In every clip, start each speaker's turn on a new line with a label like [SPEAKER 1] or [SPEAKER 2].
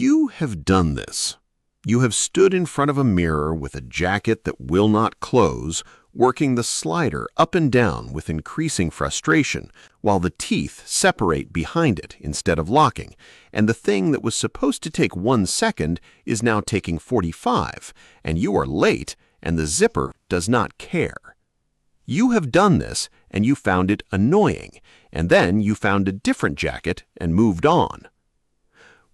[SPEAKER 1] You have done this. You have stood in front of a mirror with a jacket that will not close, working the slider up and down with increasing frustration, while the teeth separate behind it instead of locking, and the thing that was supposed to take 1 second is now taking 45, and you are late, and the zipper does not care. You have done this, and you found it annoying, and then you found a different jacket and moved on.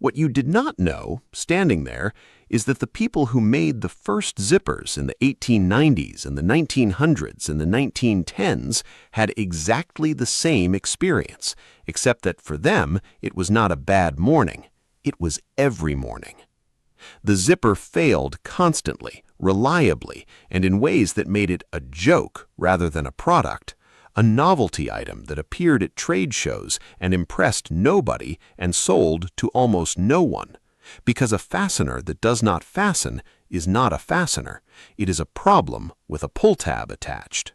[SPEAKER 1] What you did not know, standing there, is that the people who made the first zippers in the 1890s and the 1900s and the 1910s had exactly the same experience, except that for them it was not a bad morning, it was every morning. The zipper failed constantly, reliably, and in ways that made it a joke rather than a product, a novelty item that appeared at trade shows and impressed nobody and sold to almost no one. Because a fastener that does not fasten is not a fastener. It is a problem with a pull tab attached.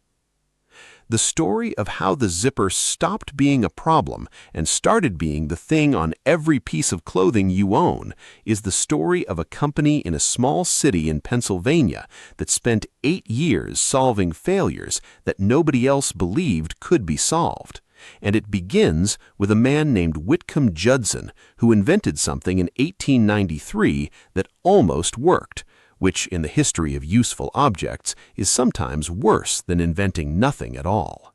[SPEAKER 1] The story of how the zipper stopped being a problem and started being the thing on every piece of clothing you own is the story of a company in a small city in Pennsylvania that spent 8 years solving failures that nobody else believed could be solved. And it begins with a man named Whitcomb Judson who invented something in 1893 that almost worked, which in the history of useful objects is sometimes worse than inventing nothing at all.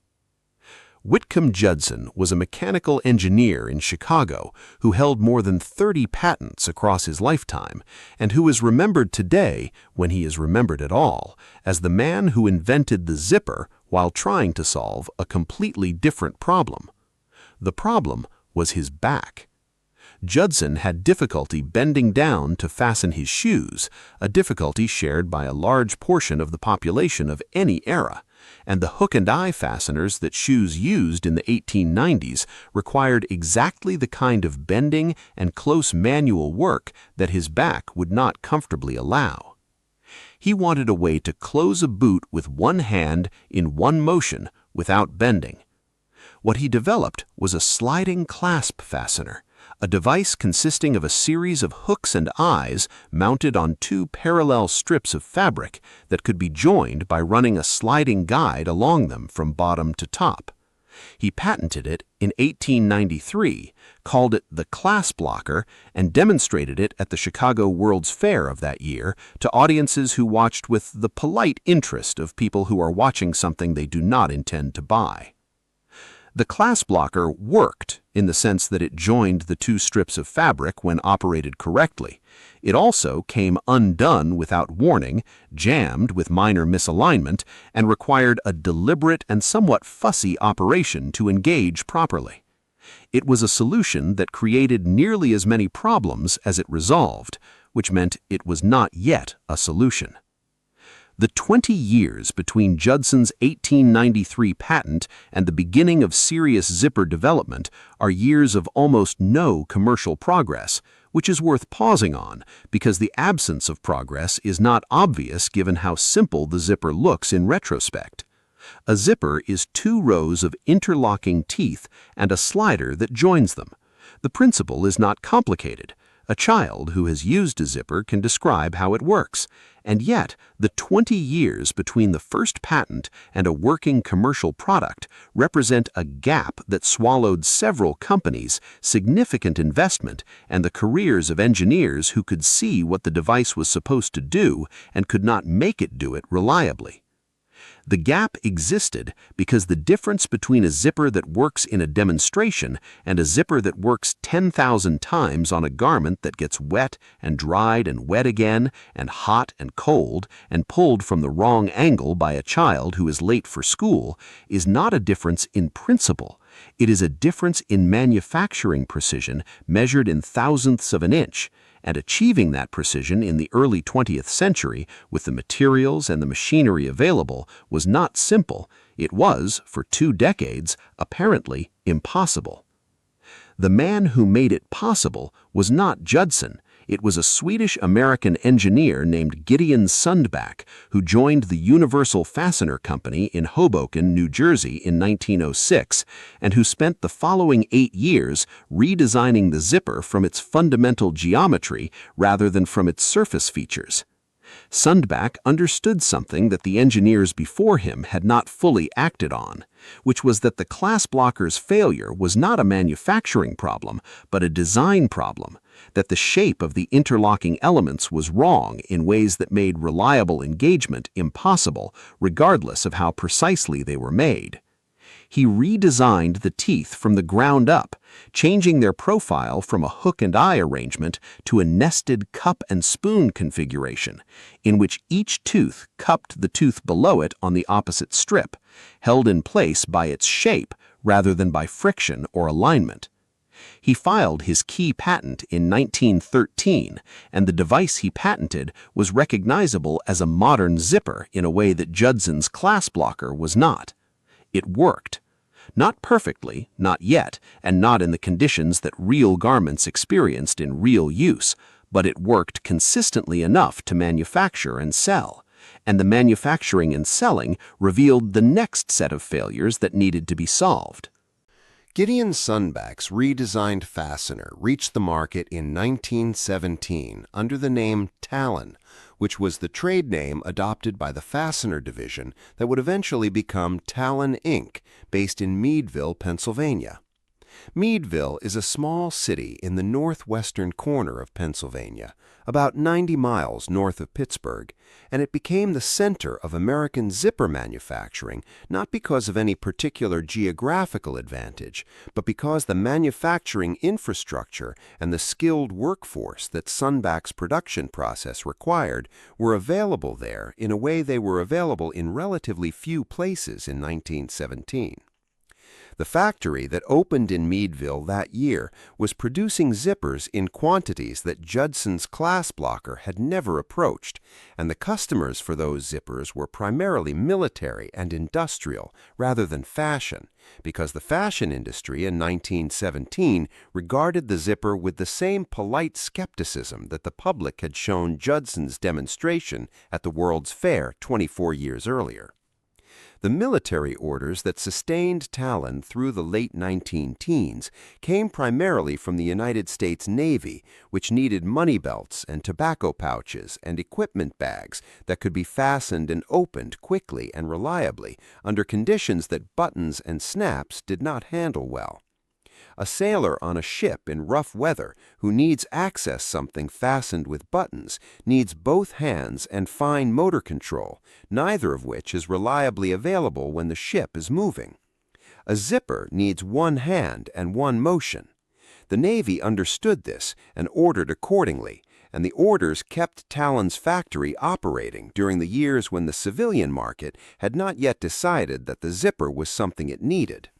[SPEAKER 1] Whitcomb Judson was a mechanical engineer in Chicago who held more than 30 patents across his lifetime and who is remembered today, when he is remembered at all, as the man who invented the zipper while trying to solve a completely different problem. The problem was his back. Judson had difficulty bending down to fasten his shoes, a difficulty shared by a large portion of the population of any era, and the hook and eye fasteners that shoes used in the 1890s required exactly the kind of bending and close manual work that his back would not comfortably allow. He wanted a way to close a boot with one hand in one motion without bending. What he developed was a sliding clasp fastener, a device consisting of a series of hooks and eyes mounted on 2 parallel strips of fabric that could be joined by running a sliding guide along them from bottom to top. He patented it in 1893, called it the clasp locker, and demonstrated it at the Chicago World's Fair of that year to audiences who watched with the polite interest of people who are watching something they do not intend to buy. The clasp locker worked in the sense that it joined the 2 strips of fabric when operated correctly. It also came undone without warning, jammed with minor misalignment, and required a deliberate and somewhat fussy operation to engage properly. It was a solution that created nearly as many problems as it resolved, which meant it was not yet a solution. The 20 years between Judson's 1893 patent and the beginning of serious zipper development are years of almost no commercial progress, which is worth pausing on because the absence of progress is not obvious given how simple the zipper looks in retrospect. A zipper is 2 rows of interlocking teeth and a slider that joins them. The principle is not complicated. A child who has used a zipper can describe how it works, and yet the 20 years between the first patent and a working commercial product represent a gap that swallowed several companies, significant investment, and the careers of engineers who could see what the device was supposed to do and could not make it do it reliably. The gap existed because the difference between a zipper that works in a demonstration and a zipper that works 10,000 times on a garment that gets wet and dried and wet again and hot and cold and pulled from the wrong angle by a child who is late for school is not a difference in principle. It is a difference in manufacturing precision measured in thousandths of an inch, and achieving that precision in the early 20th century with the materials and the machinery available was not simple. It was, for 2 decades, apparently impossible. The man who made it possible was not Judson. It was a Swedish-American engineer named Gideon Sundback who joined the Universal Fastener Company in Hoboken, New Jersey in 1906, and who spent the following 8 years redesigning the zipper from its fundamental geometry rather than from its surface features. Sundback understood something that the engineers before him had not fully acted on, which was that the class blocker's failure was not a manufacturing problem, but a design problem, that the shape of the interlocking elements was wrong in ways that made reliable engagement impossible, regardless of how precisely they were made. He redesigned the teeth from the ground up, changing their profile from a hook and eye arrangement to a nested cup and spoon configuration, in which each tooth cupped the tooth below it on the opposite strip, held in place by its shape rather than by friction or alignment. He filed his key patent in 1913, and the device he patented was recognizable as a modern zipper in a way that Judson's class blocker was not. It worked. Not perfectly, not yet, and not in the conditions that real garments experienced in real use, but it worked consistently enough to manufacture and sell. And the manufacturing and selling revealed the next set of failures that needed to be solved.
[SPEAKER 2] Gideon Sundback's redesigned fastener reached the market in 1917 under the name Talon, which was the trade name adopted by the fastener division that would eventually become Talon, Inc., based in Meadville, Pennsylvania. Meadville is a small city in the northwestern corner of Pennsylvania, about 90 miles north of Pittsburgh, and it became the center of American zipper manufacturing not because of any particular geographical advantage, but because the manufacturing infrastructure and the skilled workforce that Sundback's production process required were available there in a way they were available in relatively few places in 1917. The factory that opened in Meadville that year was producing zippers in quantities that Judson's class blocker had never approached, and the customers for those zippers were primarily military and industrial rather than fashion, because the fashion industry in 1917 regarded the zipper with the same polite skepticism that the public had shown Judson's demonstration at the World's Fair 24 years earlier. The military orders that sustained Talon through the late 19-teens came primarily from the United States Navy, which needed money belts and tobacco pouches and equipment bags that could be fastened and opened quickly and reliably under conditions that buttons and snaps did not handle well. A sailor on a ship in rough weather who needs access something fastened with buttons needs both hands and fine motor control, neither of which is reliably available when the ship is moving. A zipper needs one hand and one motion. The Navy understood this and ordered accordingly, and the orders kept Talon's factory operating during the years when the civilian market had not yet decided that the zipper was something it needed.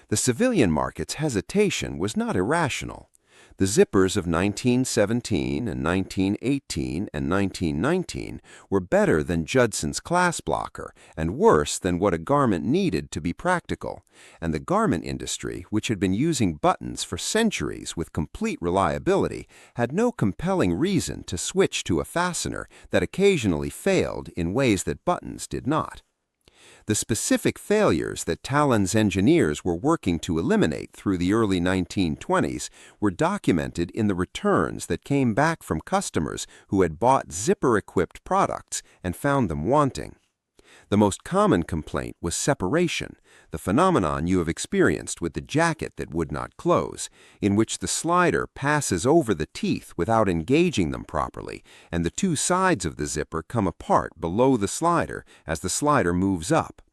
[SPEAKER 2] The civilian market's hesitation was not irrational. The zippers of 1917 and 1918 and 1919 were better than Judson's class blocker and worse than what a garment needed to be practical, and the garment industry, which had been using buttons for centuries with complete reliability, had no compelling reason to switch to a fastener that occasionally failed in ways that buttons did not. The specific failures that Talon's engineers were working to eliminate through the early 1920s were documented in the returns that came back from customers who had bought zipper-equipped products and found them wanting. The most common complaint was separation, the phenomenon you have experienced with the jacket that would not close, in which the slider passes over the teeth without engaging them properly, and the two sides of the zipper come apart below the slider as the slider moves up.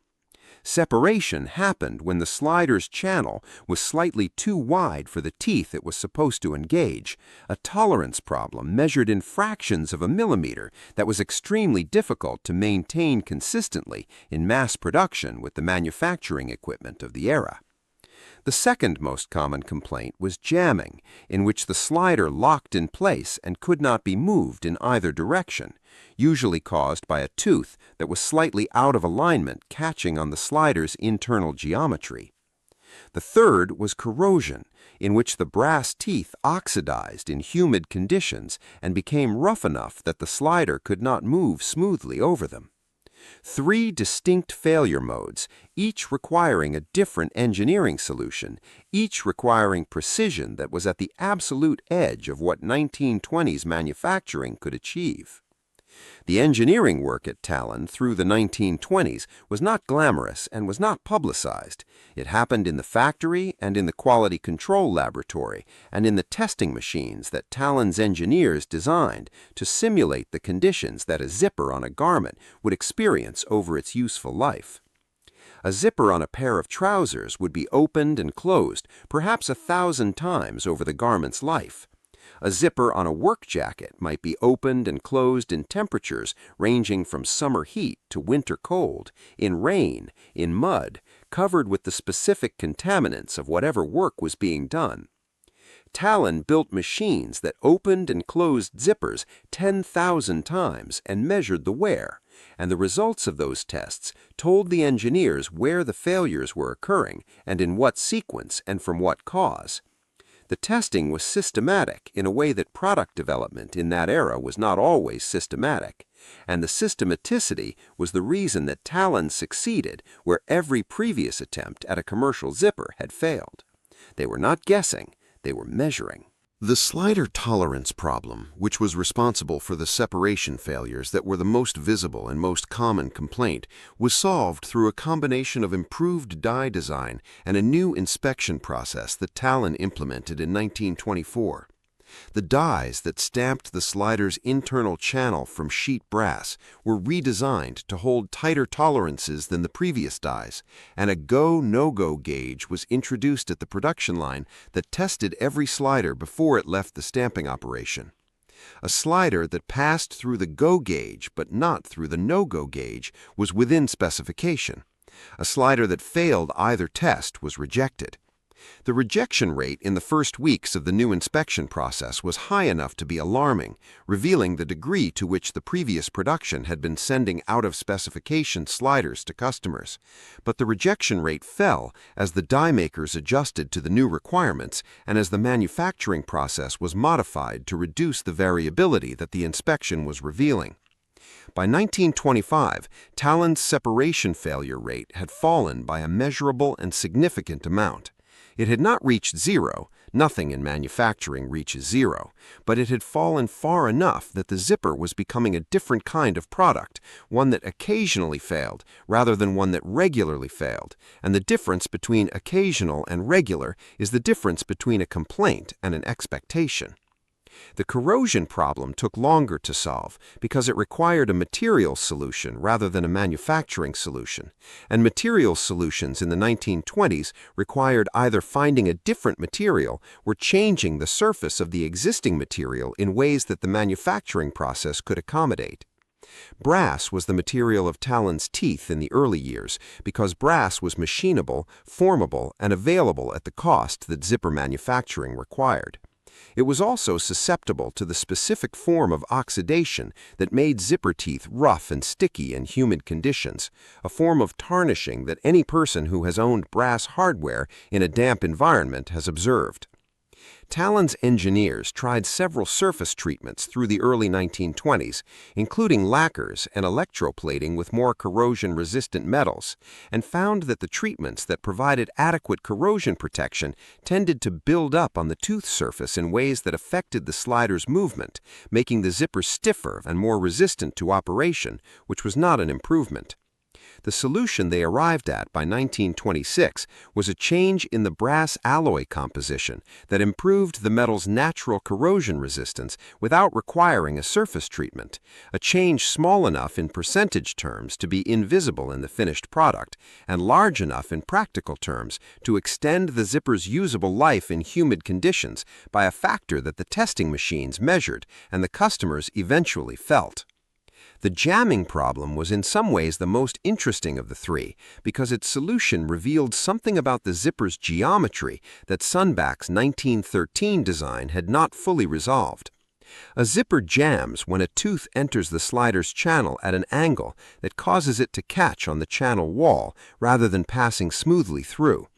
[SPEAKER 2] Separation happened when the slider's channel was slightly too wide for the teeth it was supposed to engage, a tolerance problem measured in fractions of a millimeter that was extremely difficult to maintain consistently in mass production with the manufacturing equipment of the era. The second most common complaint was jamming, in which the slider locked in place and could not be moved in either direction, usually caused by a tooth that was slightly out of alignment catching on the slider's internal geometry. The third was corrosion, in which the brass teeth oxidized in humid conditions and became rough enough that the slider could not move smoothly over them. Three distinct failure modes, each requiring a different engineering solution, each requiring precision that was at the absolute edge of what 1920s manufacturing could achieve. The engineering work at Talon through the 1920s was not glamorous and was not publicized. It happened in the factory and in the quality control laboratory and in the testing machines that Talon's engineers designed to simulate the conditions that a zipper on a garment would experience over its useful life. A zipper on a pair of trousers would be opened and closed perhaps 1,000 times over the garment's life. A zipper on a work jacket might be opened and closed in temperatures ranging from summer heat to winter cold, in rain, in mud, covered with the specific contaminants of whatever work was being done. Talon built machines that opened and closed zippers 10,000 times and measured the wear, and the results of those tests told the engineers where the failures were occurring and in what sequence and from what cause. The testing was systematic in a way that product development in that era was not always systematic, and the systematicity was the reason that Talon succeeded where every previous attempt at a commercial zipper had failed. They were not guessing, they were measuring.
[SPEAKER 1] The slider tolerance problem, which was responsible for the separation failures that were the most visible and most common complaint, was solved through a combination of improved die design and a new inspection process that Talon implemented in 1924. The dies that stamped the slider's internal channel from sheet brass were redesigned to hold tighter tolerances than the previous dies, and a go-no-go gauge was introduced at the production line that tested every slider before it left the stamping operation. A slider that passed through the go gauge but not through the no-go gauge was within specification. A slider that failed either test was rejected. The rejection rate in the first weeks of the new inspection process was high enough to be alarming, revealing the degree to which the previous production had been sending out-of-specification sliders to customers. But the rejection rate fell as the die makers adjusted to the new requirements and as the manufacturing process was modified to reduce the variability that the inspection was revealing. By 1925, Talon's separation failure rate had fallen by a measurable and significant amount. It had not reached zero, nothing in manufacturing reaches zero, but it had fallen far enough that the zipper was becoming a different kind of product, one that occasionally failed rather than one that regularly failed, and the difference between occasional and regular is the difference between a complaint and an expectation. The corrosion problem took longer to solve because it required a materials solution rather than a manufacturing solution, and materials solutions in the 1920s required either finding a different material or changing the surface of the existing material in ways that the manufacturing process could accommodate. Brass was the material of Talon's teeth in the early years because brass was machinable, formable, and available at the cost that zipper manufacturing required. It was also susceptible to the specific form of oxidation that made zipper teeth rough and sticky in humid conditions, a form of tarnishing that any person who has owned brass hardware in a damp environment has observed. Talon's engineers tried several surface treatments through the early 1920s, including lacquers and electroplating with more corrosion-resistant metals, and found that the treatments that provided adequate corrosion protection tended to build up on the tooth surface in ways that affected the slider's movement, making the zipper stiffer and more resistant to operation, which was not an improvement. The solution they arrived at by 1926 was a change in the brass alloy composition that improved the metal's natural corrosion resistance without requiring a surface treatment, a change small enough in percentage terms to be invisible in the finished product, and large enough in practical terms to extend the zipper's usable life in humid conditions by a factor that the testing machines measured and the customers eventually felt. The jamming problem was in some ways the most interesting of the three because its solution revealed something about the zipper's geometry that Sundback's 1913 design had not fully resolved. A zipper jams when a tooth enters the slider's channel at an angle that causes it to catch on the channel wall rather than passing smoothly through.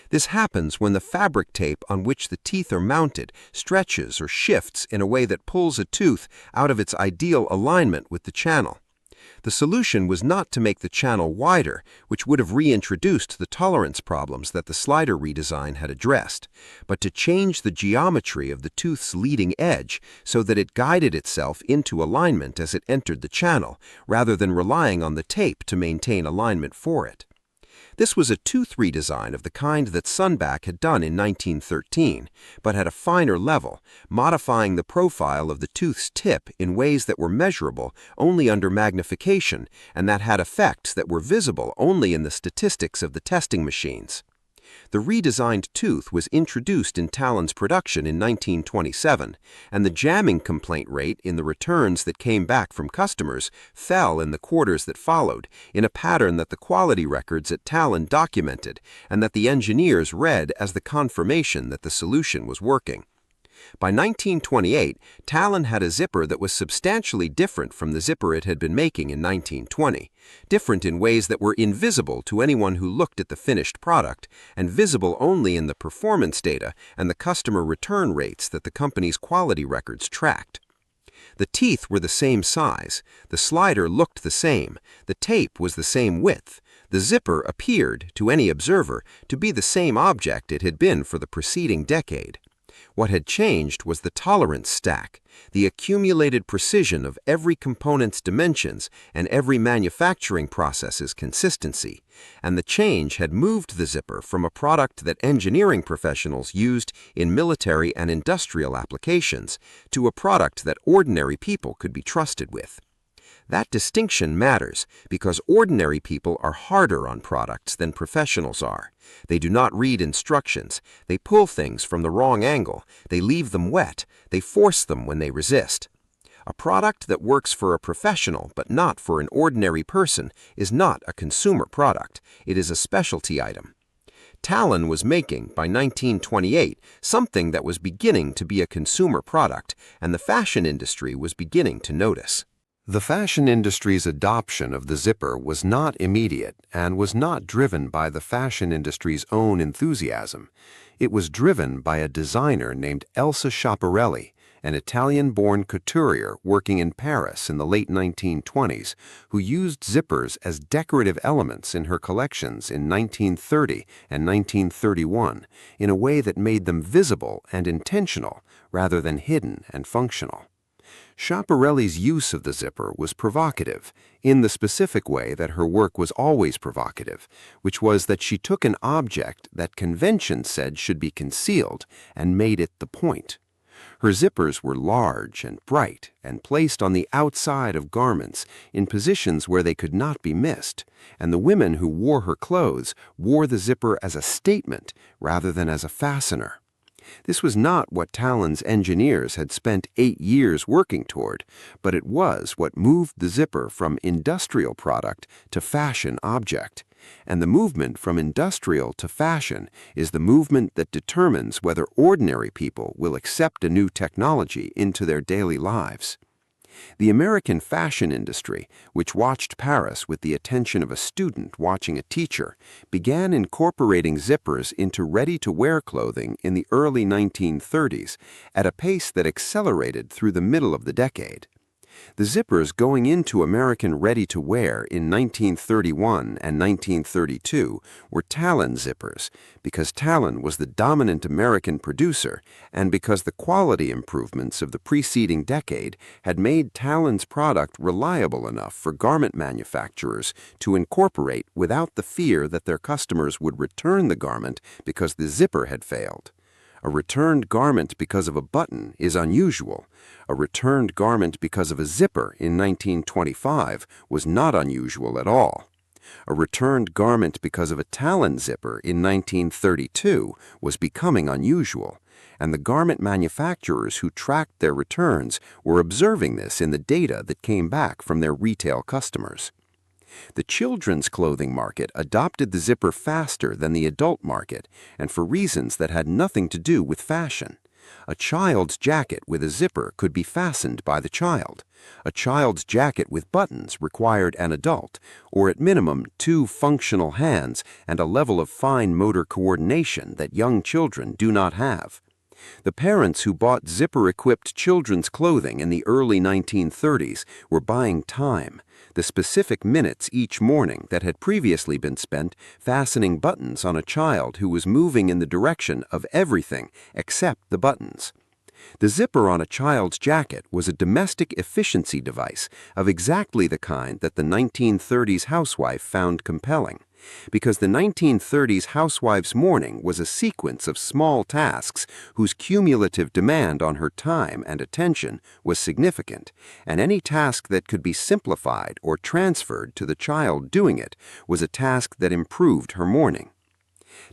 [SPEAKER 3] This happens when the fabric tape on which the teeth are mounted stretches or shifts in a way that pulls a tooth out of its ideal alignment with the channel. The solution was not to make the channel wider, which would have reintroduced the tolerance problems that the slider redesign had addressed, but to change the geometry of the tooth's leading edge so that it guided itself into alignment as it entered the channel, rather than relying on the tape to maintain alignment for it. This was a tooth redesign of the kind that Sundback had done in 1913, but at a finer level, modifying the profile of the tooth's tip in ways that were measurable only under magnification and that had effects that were visible only in the statistics of the testing machines. The redesigned tooth was introduced in Talon's production in 1927, and the jamming complaint rate in the returns that came back from customers fell in the quarters that followed, in a pattern that the quality records at Talon documented and that the engineers read as the confirmation that the solution was working. By 1928, Talon had a zipper that was substantially different from the zipper it had been making in 1920, different in ways that were invisible to anyone who looked at the finished product, and visible only in the performance data and the customer return rates that the company's quality records tracked. The teeth were the same size, the slider looked the same, the tape was the same width, the zipper appeared, to any observer, to be the same object it had been for the preceding decade. What had changed was the tolerance stack, the accumulated precision of every component's dimensions and every manufacturing process's consistency, and the change had moved the zipper from a product that engineering professionals used in military and industrial applications to a product that ordinary people could be trusted with. That distinction matters because ordinary people are harder on products than professionals are. They do not read instructions, they pull things from the wrong angle, they leave them wet, they force them when they resist. A product that works for a professional but not for an ordinary person is not a consumer product, it is a specialty item. Talon was making, by 1928, something that was beginning to be a consumer product, and the fashion industry was beginning to notice.
[SPEAKER 2] The fashion industry's adoption of the zipper was not immediate and was not driven by the fashion industry's own enthusiasm. It was driven by a designer named Elsa Schiaparelli, an Italian-born couturier working in Paris in the late 1920s, who used zippers as decorative elements in her collections in 1930 and 1931 in a way that made them visible and intentional rather than hidden and functional. Schiaparelli's use of the zipper was provocative, in the specific way that her work was always provocative, which was that she took an object that convention said should be concealed and made it the point. Her zippers were large and bright and placed on the outside of garments in positions where they could not be missed, and the women who wore her clothes wore the zipper as a statement rather than as a fastener. This was not what Talon's engineers had spent 8 years working toward, but it was what moved the zipper from industrial product to fashion object. And the movement from industrial to fashion is the movement that determines whether ordinary people will accept a new technology into their daily lives. The American fashion industry, which watched Paris with the attention of a student watching a teacher, began incorporating zippers into ready-to-wear clothing in the early 1930s at a pace that accelerated through the middle of the decade. The zippers going into American ready-to-wear in 1931 and 1932 were Talon zippers because Talon was the dominant American producer and because the quality improvements of the preceding decade had made Talon's product reliable enough for garment manufacturers to incorporate without the fear that their customers would return the garment because the zipper had failed. A returned garment because of a button is unusual. A returned garment because of a zipper in 1925 was not unusual at all. A returned garment because of a Talon zipper in 1932 was becoming unusual, and the garment manufacturers who tracked their returns were observing this in the data that came back from their retail customers. The children's clothing market adopted the zipper faster than the adult market, and for reasons that had nothing to do with fashion.
[SPEAKER 3] A child's jacket with a zipper could be fastened by the child. A child's jacket with buttons required an adult, or at minimum 2 functional hands and a level of fine motor coordination that young children do not have. The parents who bought zipper-equipped children's clothing in the early 1930s were buying time, the specific minutes each morning that had previously been spent fastening buttons on a child who was moving in the direction of everything except the buttons. The zipper on a child's jacket was a domestic efficiency device of exactly the kind that the 1930s housewife found compelling, because the 1930s housewife's morning was a sequence of small tasks whose cumulative demand on her time and attention was significant, and any task that could be simplified or transferred to the child doing it was a task that improved her morning.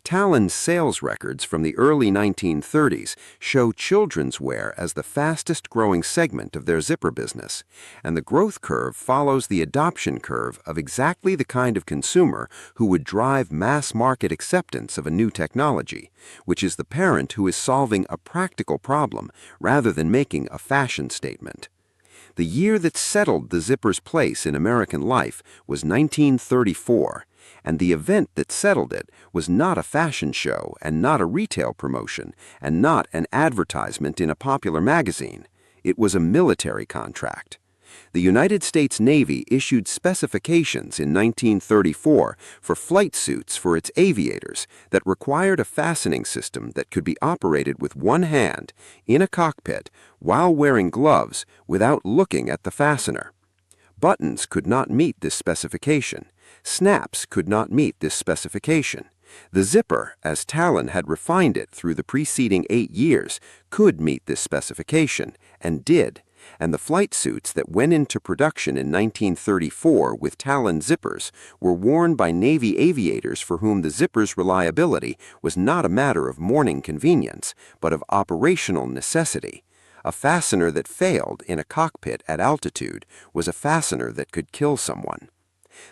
[SPEAKER 3] Talon's sales records from the early 1930s show children's wear as the fastest-growing segment of their zipper business, and the growth curve follows the adoption curve of exactly the kind of consumer who would drive mass-market acceptance of a new technology, which is the parent who is solving a practical problem rather than making a fashion statement. The year that settled the zipper's place in American life was 1934, and the event that settled it was not a fashion show and not a retail promotion and not an advertisement in a popular magazine. It was a military contract. The United States Navy issued specifications in 1934 for flight suits for its aviators that required a fastening system that could be operated with one hand in a cockpit while wearing gloves without looking at the fastener. Buttons could not meet this specification. Snaps could not meet this specification. The zipper, as Talon had refined it through the preceding 8 years, could meet this specification, and did, and the flight suits that went into production in 1934 with Talon zippers were worn by Navy aviators for whom the zipper's reliability was not a matter of morning convenience, but of operational necessity. A fastener that failed in a cockpit at altitude was a fastener that could kill someone.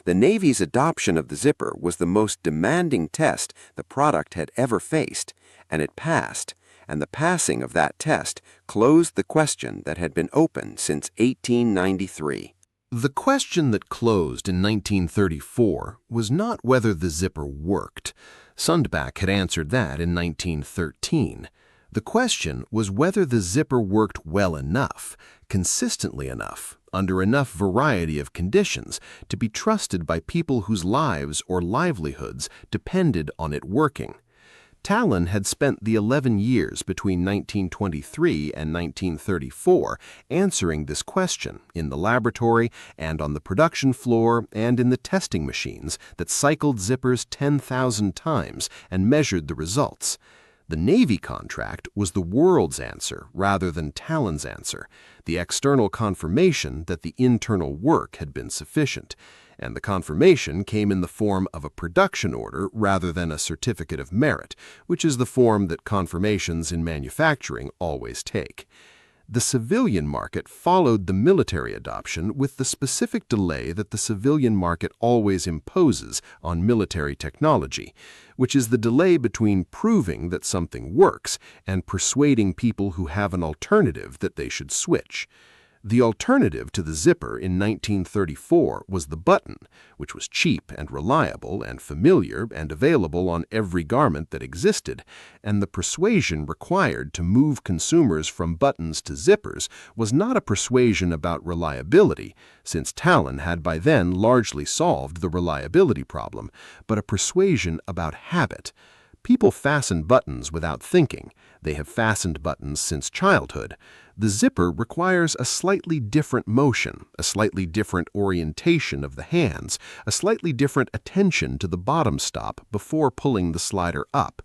[SPEAKER 3] The Navy's adoption of the zipper was the most demanding test the product had ever faced, and it passed, and the passing of that test closed the question that had been open since 1893.
[SPEAKER 1] The question that closed in 1934 was not whether the zipper worked. Sundback had answered that in 1913. The question was whether the zipper worked well enough, consistently enough, under enough variety of conditions to be trusted by people whose lives or livelihoods depended on it working. Talon had spent the 11 years between 1923 and 1934 answering this question in the laboratory and on the production floor and in the testing machines that cycled zippers 10,000 times and measured the results. The Navy contract was the world's answer rather than Talon's answer, the external confirmation that the internal work had been sufficient, and the confirmation came in the form of a production order rather than a certificate of merit, which is the form that confirmations in manufacturing always take. The civilian market followed the military adoption with the specific delay that the civilian market always imposes on military technology, which is the delay between proving that something works and persuading people who have an alternative that they should switch. The alternative to the zipper in 1934 was the button, which was cheap and reliable and familiar and available on every garment that existed, and the persuasion required to move consumers from buttons to zippers was not a persuasion about reliability, since Talon had by then largely solved the reliability problem, but a persuasion about habit. People fasten buttons without thinking. They have fastened buttons since childhood. The zipper requires a slightly different motion, a slightly different orientation of the hands, a slightly different attention to the bottom stop before pulling the slider up.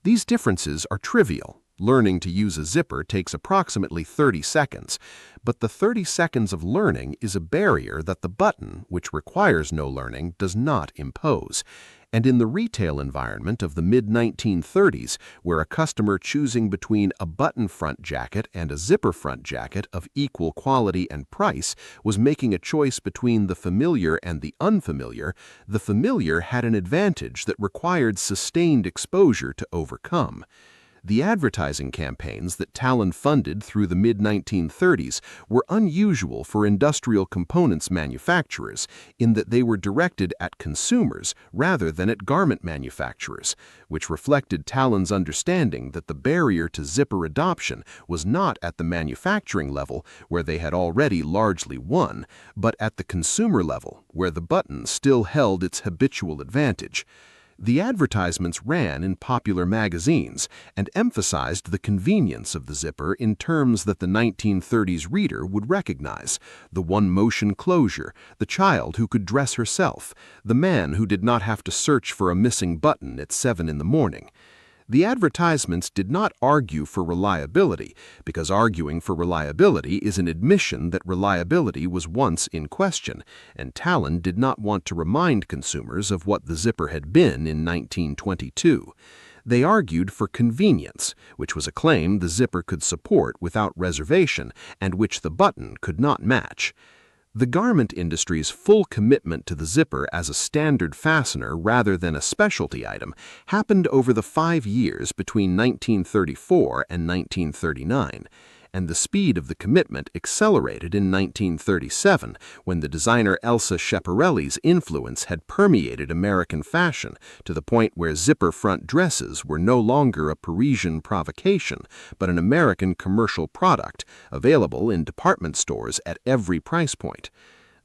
[SPEAKER 1] These differences are trivial. Learning to use a zipper takes approximately 30 seconds, but the 30 seconds of learning is a barrier that the button, which requires no learning, does not impose. And in the retail environment of the mid-1930s, where a customer choosing between a button front jacket and a zipper front jacket of equal quality and price was making a choice between the familiar and the unfamiliar, the familiar had an advantage that required sustained exposure to overcome. The advertising campaigns that Talon funded through the mid-1930s were unusual for industrial components manufacturers in that they were directed at consumers rather than at garment manufacturers, which reflected Talon's understanding that the barrier to zipper adoption was not at the manufacturing level, where they had already largely won, but at the consumer level, where the button still held its habitual advantage. The advertisements ran in popular magazines and emphasized the convenience of the zipper in terms that the 1930s reader would recognize: the one-motion closure, the child who could dress herself, the man who did not have to search for a missing button at 7 in the morning. The advertisements did not argue for reliability, because arguing for reliability is an admission that reliability was once in question, and Talon did not want to remind consumers of what the zipper had been in 1922. They argued for convenience, which was a claim the zipper could support without reservation and which the button could not match. The garment industry's full commitment to the zipper as a standard fastener rather than a specialty item happened over the 5 years between 1934 and 1939, and the speed of the commitment accelerated in 1937 when the designer Elsa Schiaparelli's influence had permeated American fashion to the point where zipper front dresses were no longer a Parisian provocation, but an American commercial product, available in department stores at every price point.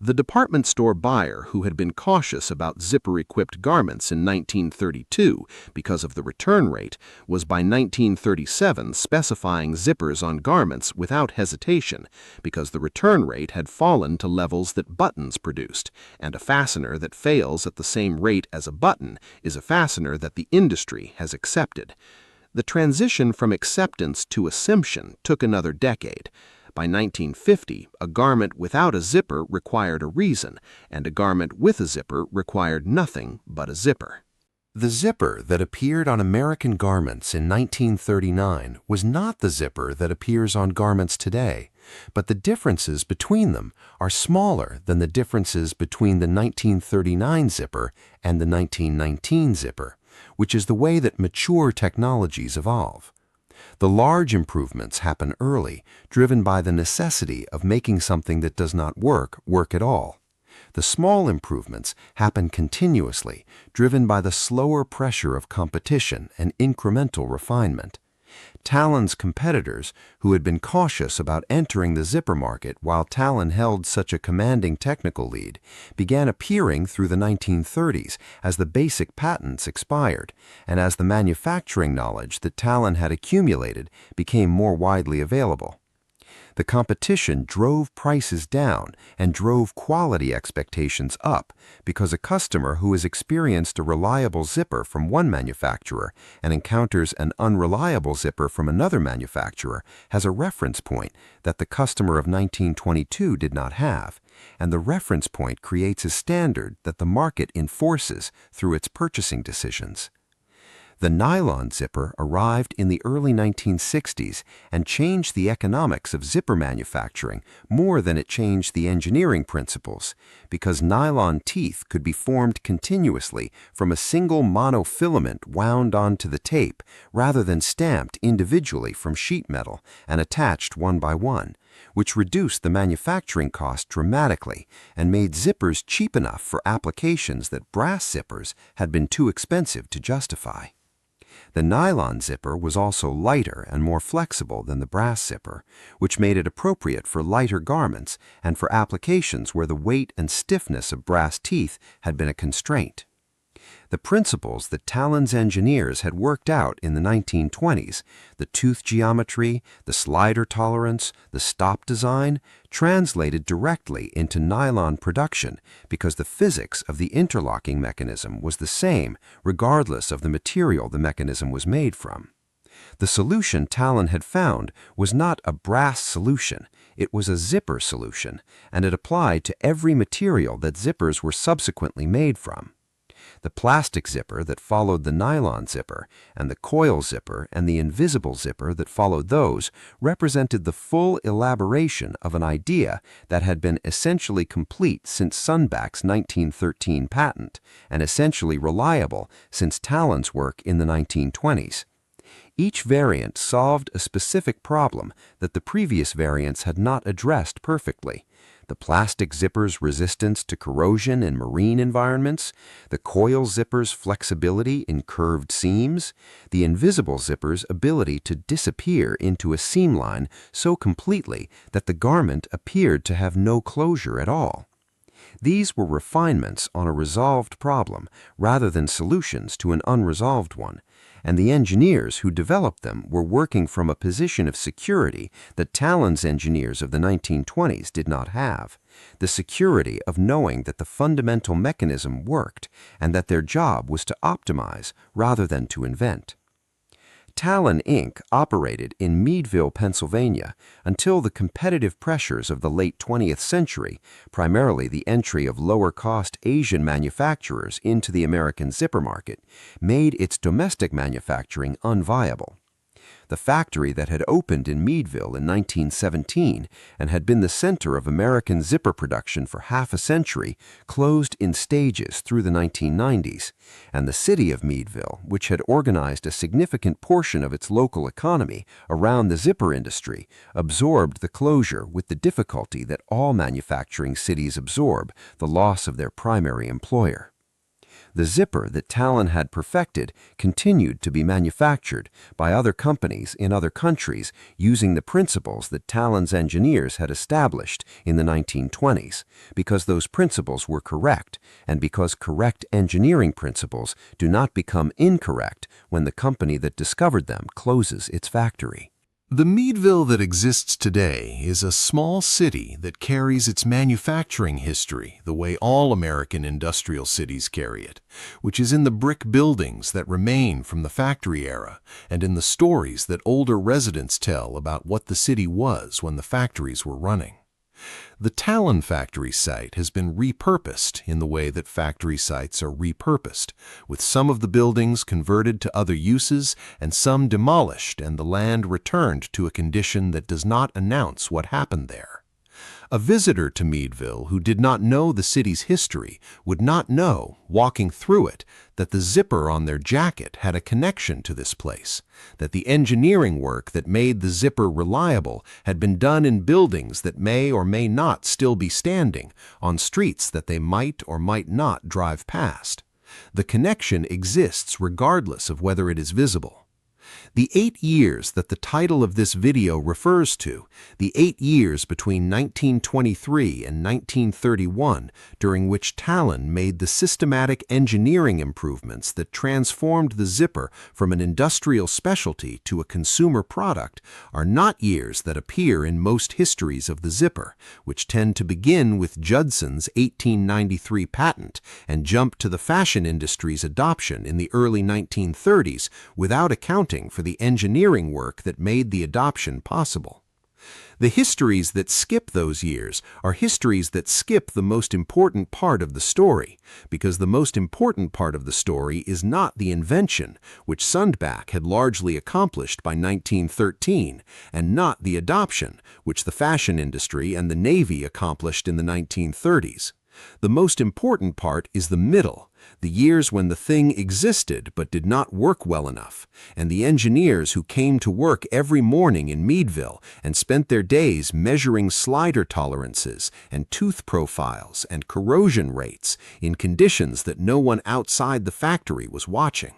[SPEAKER 1] The department store buyer who had been cautious about zipper-equipped garments in 1932 because of the return rate was by 1937 specifying zippers on garments without hesitation because the return rate had fallen to levels that buttons produced, and a fastener that fails at the same rate as a button is a fastener that the industry has accepted. The transition from acceptance to assumption took another decade. By 1950, a garment without a zipper required a reason, and a garment with a zipper required nothing but a zipper.
[SPEAKER 2] The zipper that appeared on American garments in 1939 was not the zipper that appears on garments today, but the differences between them are smaller than the differences between the 1939 zipper and the 1919 zipper, which is the way that mature technologies evolve. The large improvements happen early, driven by the necessity of making something that does not work at all. The small improvements happen continuously, driven by the slower pressure of competition and incremental refinement. Talon's competitors, who had been cautious about entering the zipper market while Talon held such a commanding technical lead, began appearing through the 1930s as the basic patents expired and as the manufacturing knowledge that Talon had accumulated became more widely available. The competition drove prices down and drove quality expectations up because a customer who has experienced a reliable zipper from one manufacturer and encounters an unreliable zipper from another manufacturer has a reference point that the customer of 1922 did not have, and the reference point creates a standard that the market enforces through its purchasing decisions. The nylon zipper arrived in the early 1960s and changed the economics of zipper manufacturing more than it changed the engineering principles, because nylon teeth could be formed continuously from a single monofilament wound onto the tape rather than stamped individually from sheet metal and attached one by one, which reduced the manufacturing cost dramatically and made zippers cheap enough for applications that brass zippers had been too expensive to justify. The nylon zipper was also lighter and more flexible than the brass zipper, which made it appropriate for lighter garments and for applications where the weight and stiffness of brass teeth had been a constraint. The principles that Talon's engineers had worked out in the 1920s, the tooth geometry, the slider tolerance, the stop design, translated directly into nylon production because the physics of the interlocking mechanism was the same regardless of the material the mechanism was made from. The solution Talon had found was not a brass solution, it was a zipper solution, and it applied to every material that zippers were subsequently made from. The plastic zipper that followed the nylon zipper, and the coil zipper and the invisible zipper that followed those represented the full elaboration of an idea that had been essentially complete since Sundback's 1913 patent, and essentially reliable since Talon's work in the 1920s.
[SPEAKER 3] Each variant solved a specific problem that the previous variants had not addressed perfectly. The plastic zipper's resistance to corrosion in marine environments, the coil zipper's flexibility in curved seams, the invisible zipper's ability to disappear into a seam line so completely that the garment appeared to have no closure at all. These were refinements on a resolved problem rather than solutions to an unresolved one, and the engineers who developed them were working from a position of security that Talon's engineers of the 1920s did not have, the security of knowing that the fundamental mechanism worked and that their job was to optimize rather than to invent. Talon, Inc. operated in Meadville, Pennsylvania, until the competitive pressures of the late 20th century, primarily the entry of lower-cost Asian manufacturers into the American zipper market, made its domestic manufacturing unviable. The factory that had opened in Meadville in 1917 and had been the center of American zipper production for half a century closed in stages through the 1990s, and the city of Meadville, which had organized a significant portion of its local economy around the zipper industry, absorbed the closure with the difficulty that all manufacturing cities absorb, the loss of their primary employer. The zipper that Talon had perfected continued to be manufactured by other companies in other countries using the principles that Talon's engineers had established in the 1920s, because those principles were correct, and because correct engineering principles do not become incorrect when the company that discovered them closes its factory.
[SPEAKER 4] The Meadville that exists today is a small city that carries its manufacturing history the way all American industrial cities carry it, which is in the brick buildings that remain from the factory era and in the stories that older residents tell about what the city was when the factories were running. The Talon factory site has been repurposed in the way that factory sites are repurposed, with some of the buildings converted to other uses and some demolished and the land returned to a condition that does not announce what happened there. A visitor to Meadville who did not know the city's history would not know, walking through it, that the zipper on their jacket had a connection to this place, that the engineering work that made the zipper reliable had been done in buildings that may or may not still be standing, on streets that they might or might not drive past. The connection exists regardless of whether it is visible. The 8 years that the title of this video refers to, the 8 years between 1923 and 1931, during which Talon made the systematic engineering improvements that transformed the zipper from an industrial specialty to a consumer product, are not years that appear in most histories of the zipper, which tend to begin with Judson's 1893 patent and jump to the fashion industry's adoption in the early 1930s without accounting for the engineering work that made the adoption possible. The histories that skip those years are histories that skip the most important part of the story, because the most important part of the story is not the invention, which Sundback had largely accomplished by 1913, and not the adoption, which the fashion industry and the Navy accomplished in the 1930s. The most important part is the middle, the years when the thing existed but did not work well enough, and the engineers who came to work every morning in Meadville and spent their days measuring slider tolerances and tooth profiles and corrosion rates in conditions that no one outside the factory was watching.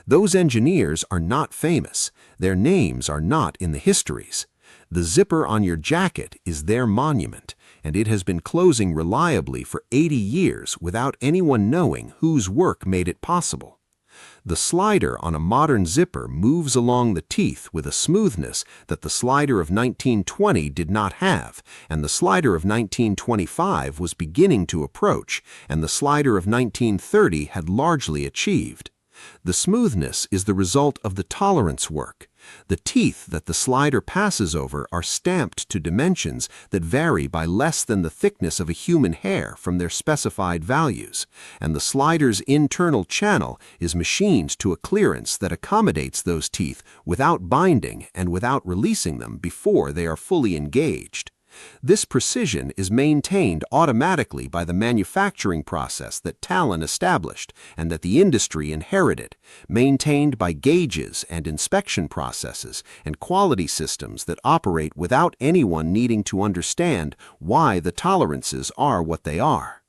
[SPEAKER 4] Those engineers are not famous. Their names are not in the histories. The zipper on your jacket is their monument, and it has been closing reliably for 80 years without anyone knowing whose work made it possible. The slider on a modern zipper moves along the teeth with a smoothness that the slider of 1920 did not have, and the slider of 1925 was beginning to approach, and the slider of 1930 had largely achieved. The smoothness is the result of the tolerance work. The teeth that the slider passes over are stamped to dimensions that vary by less than the thickness of a human hair from their specified values, and the slider's internal channel is machined to a clearance that accommodates those teeth without binding and without releasing them before they are fully engaged.
[SPEAKER 3] This precision is maintained automatically by the manufacturing process that Talon established and that the industry inherited, maintained by gauges and inspection processes and quality systems that operate without anyone needing to understand why the tolerances are what they are.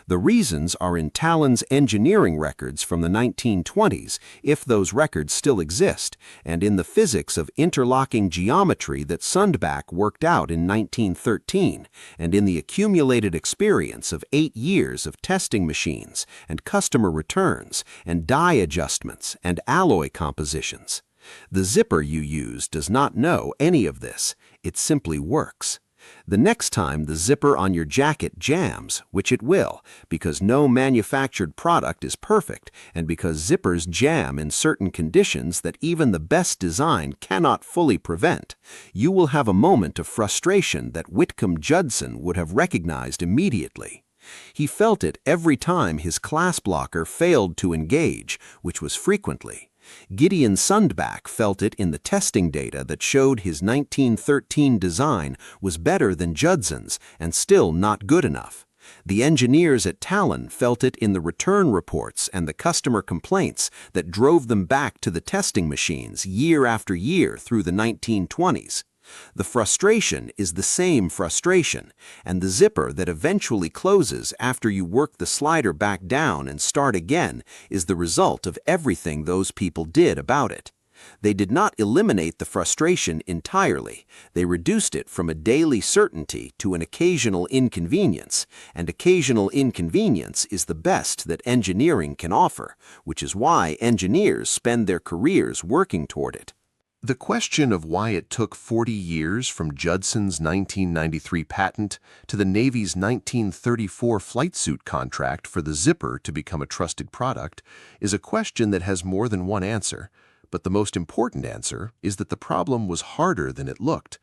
[SPEAKER 3] The reasons are in Talon's engineering records from the 1920s, if those records still exist, and in the physics of interlocking geometry that Sundback worked out in 1913, and in the accumulated experience of 8 years of testing machines, and customer returns, and die adjustments, and alloy compositions. The zipper you use does not know any of this. It simply works. The next time the zipper on your jacket jams, which it will, because no manufactured product is perfect, and because zippers jam in certain conditions that even the best design cannot fully prevent, you will have a moment of frustration that Whitcomb Judson would have recognized immediately. He felt it every time his class blocker failed to engage, which was frequently. Gideon Sundback felt it in the testing data that showed his 1913 design was better than Judson's and still not good enough. The engineers at Talon felt it in the return reports and the customer complaints that drove them back to the testing machines year after year through the 1920s. The frustration is the same frustration, and the zipper that eventually closes after you work the slider back down and start again is the result of everything those people did about it. They did not eliminate the frustration entirely. They reduced it from a daily certainty to an occasional inconvenience, and occasional inconvenience is the best that engineering can offer, which is why engineers spend their careers working toward it.
[SPEAKER 1] The question of why it took 40 years from Judson's 1993 patent to the Navy's 1934 flight suit contract for the zipper to become a trusted product is a question that has more than one answer, but the most important answer is that the problem was harder than it looked.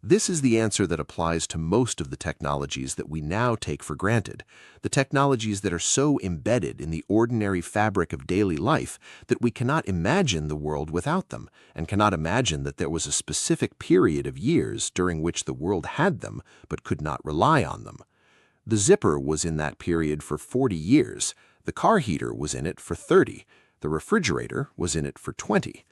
[SPEAKER 1] This is the answer that applies to most of the technologies that we now take for granted, the technologies that are so embedded in the ordinary fabric of daily life that we cannot imagine the world without them, and cannot imagine that there was a specific period of years during which the world had them but could not rely on them. The zipper was in that period for 40 years, the car heater was in it for 30, the refrigerator was in it for 20.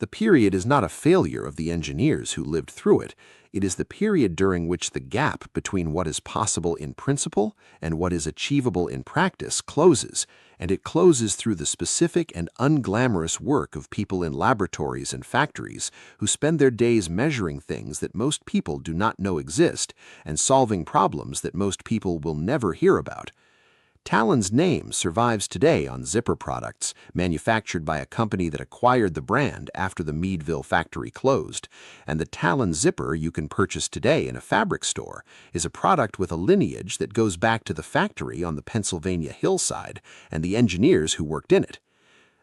[SPEAKER 1] The period is not a failure of the engineers who lived through it. It is the period during which the gap between what is possible in principle and what is achievable in practice closes, and it closes through the specific and unglamorous work of people in laboratories and factories who spend their days measuring things that most people do not know exist and solving problems that most people will never hear about. Talon's name survives today on zipper products manufactured by a company that acquired the brand after the Meadville factory closed, and the Talon zipper you can purchase today in a fabric store is a product with a lineage that goes back to the factory on the Pennsylvania hillside and the engineers who worked in it.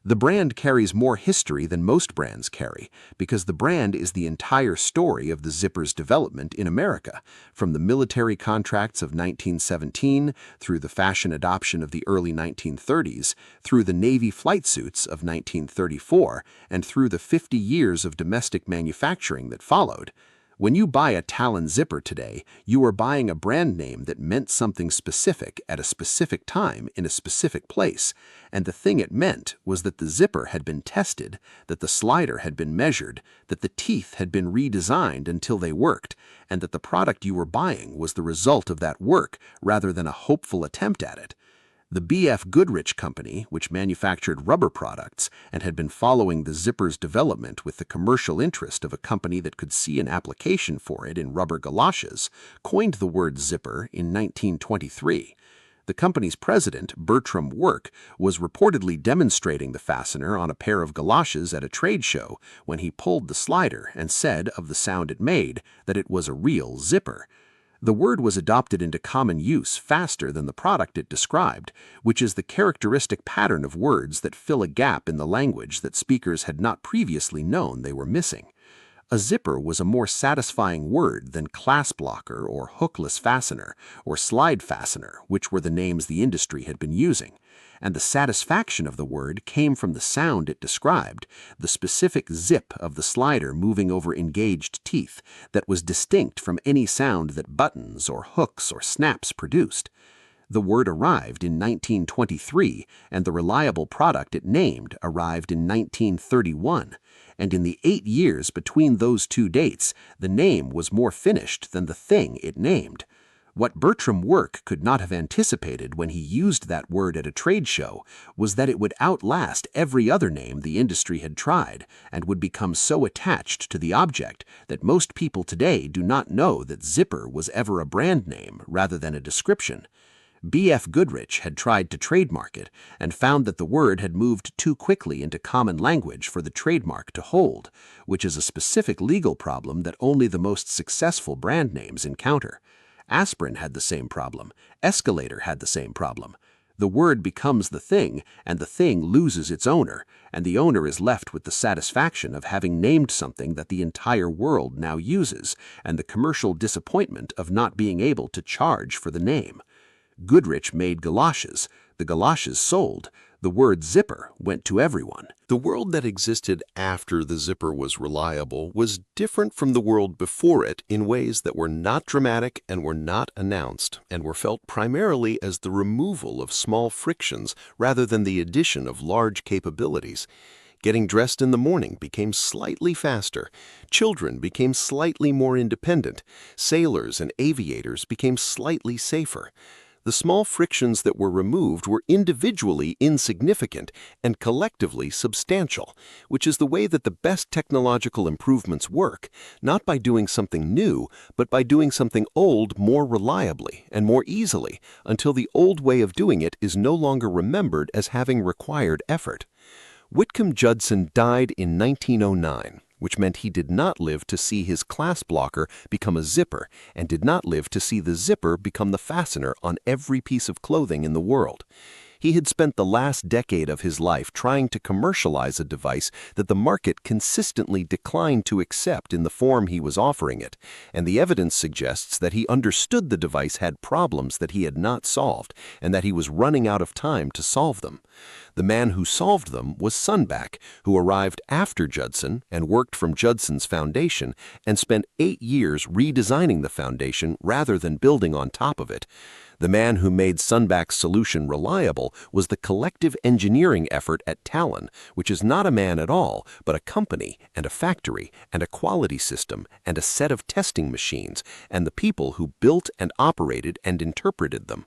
[SPEAKER 1] The brand carries more history than most brands carry because the brand is the entire story of the zipper's development in America, from the military contracts of 1917 through the fashion adoption of the early 1930s, through the Navy flight suits of 1934, and through the 50 years of domestic manufacturing that followed. When you buy a Talon zipper today, you are buying a brand name that meant something specific at a specific time in a specific place, and the thing it meant was that the zipper had been tested, that the slider had been measured, that the teeth had been redesigned until they worked, and that the product you were buying was the result of that work rather than a hopeful attempt at it. The B.F. Goodrich Company, which manufactured rubber products and had been following the zipper's development with the commercial interest of a company that could see an application for it in rubber galoshes, coined the word zipper in 1923. The company's president, Bertram Work, was reportedly demonstrating the fastener on a pair of galoshes at a trade show when he pulled the slider and said of the sound it made that it was a real zipper. The word was adopted into common use faster than the product it described, which is the characteristic pattern of words that fill a gap in the language that speakers had not previously known they were missing. A zipper was a more satisfying word than clasp locker or hookless fastener or slide fastener, which were the names the industry had been using. And the satisfaction of the word came from the sound it described, the specific zip of the slider moving over engaged teeth that was distinct from any sound that buttons or hooks or snaps produced. The word arrived in 1923, and the reliable product it named arrived in 1931. And in the 8 years between those two dates, the name was more finished than the thing it named. What Bertram Work could not have anticipated when he used that word at a trade show was that it would outlast every other name the industry had tried and would become so attached to the object that most people today do not know that zipper was ever a brand name rather than a description. B.F. Goodrich had tried to trademark it and found that the word had moved too quickly into common language for the trademark to hold, which is a specific legal problem that only the most successful brand names encounter. Aspirin had the same problem. Escalator had the same problem. The word becomes the thing, and the thing loses its owner, and the owner is left with the satisfaction of having named something that the entire world now uses, and the commercial disappointment of not being able to charge for the name. Goodrich made galoshes. The galoshes sold. The word zipper went to everyone.
[SPEAKER 2] The world that existed after the zipper was reliable was different from the world before it in ways that were not dramatic and were not announced, and were felt primarily as the removal of small frictions rather than the addition of large capabilities. Getting dressed in the morning became slightly faster. Children became slightly more independent. Sailors and aviators became slightly safer. The small frictions that were removed were individually insignificant and collectively substantial, which is the way that the best technological improvements work, not by doing something new, but by doing something old more reliably and more easily, until the old way of doing it is no longer remembered as having required effort. Whitcomb Judson died in 1909. Which meant he did not live to see his clasp locker become a zipper, and did not live to see the zipper become the fastener on every piece of clothing in the world. He had spent the last decade of his life trying to commercialize a device that the market consistently declined to accept in the form he was offering it, and the evidence suggests that he understood the device had problems that he had not solved, and that he was running out of time to solve them. The man who solved them was Sundback, who arrived after Judson and worked from Judson's foundation and spent 8 years redesigning the foundation rather than building on top of it. The man who made Sundback's solution reliable was the collective engineering effort at Talon, which is not a man at all, but a company and a factory and a quality system and a set of testing machines and the people who built and operated and interpreted them.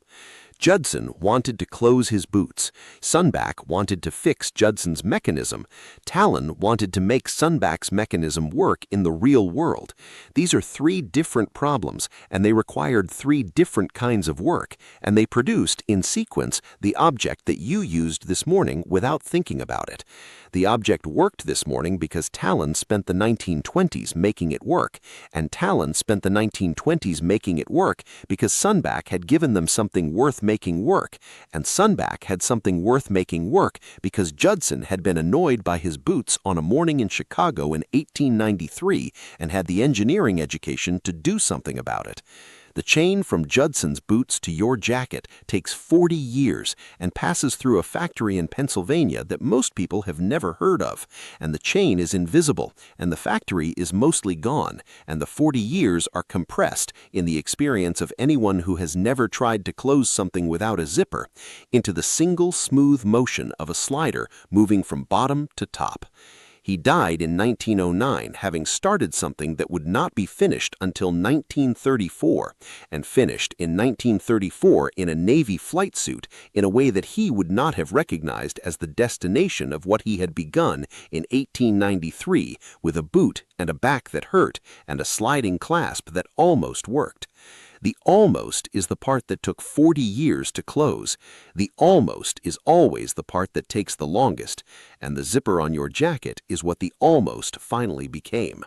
[SPEAKER 2] Judson wanted to close his boots. Sundback wanted to fix Judson's mechanism. Talon wanted to make Sundback's mechanism work in the real world. These are 3 different problems, and they required 3 different kinds of work, and they produced, in sequence, the object that you used this morning without thinking about it. The object worked this morning because Talon spent the 1920s making it work, and Talon spent the 1920s making it work because Sundback had given them something worth making work, and Sundback had something worth making work because Judson had been annoyed by his boots on a morning in Chicago in 1893 and had the engineering education to do something about it. The chain from Judson's boots to your jacket takes 40 years and passes through a factory in Pennsylvania that most people have never heard of, and the chain is invisible, and the factory is mostly gone, and the 40 years are compressed, in the experience of anyone who has never tried to close something without a zipper, into the single smooth motion of a slider moving from bottom to top. He died in 1909, having started something that would not be finished until 1934, and finished in 1934 in a Navy flight suit in a way that he would not have recognized as the destination of what he had begun in 1893, with a boot and a back that hurt and a sliding clasp that almost worked. The almost is the part that took 40 years to close. The almost is always the part that takes the longest, and the zipper on your jacket is what the almost finally became.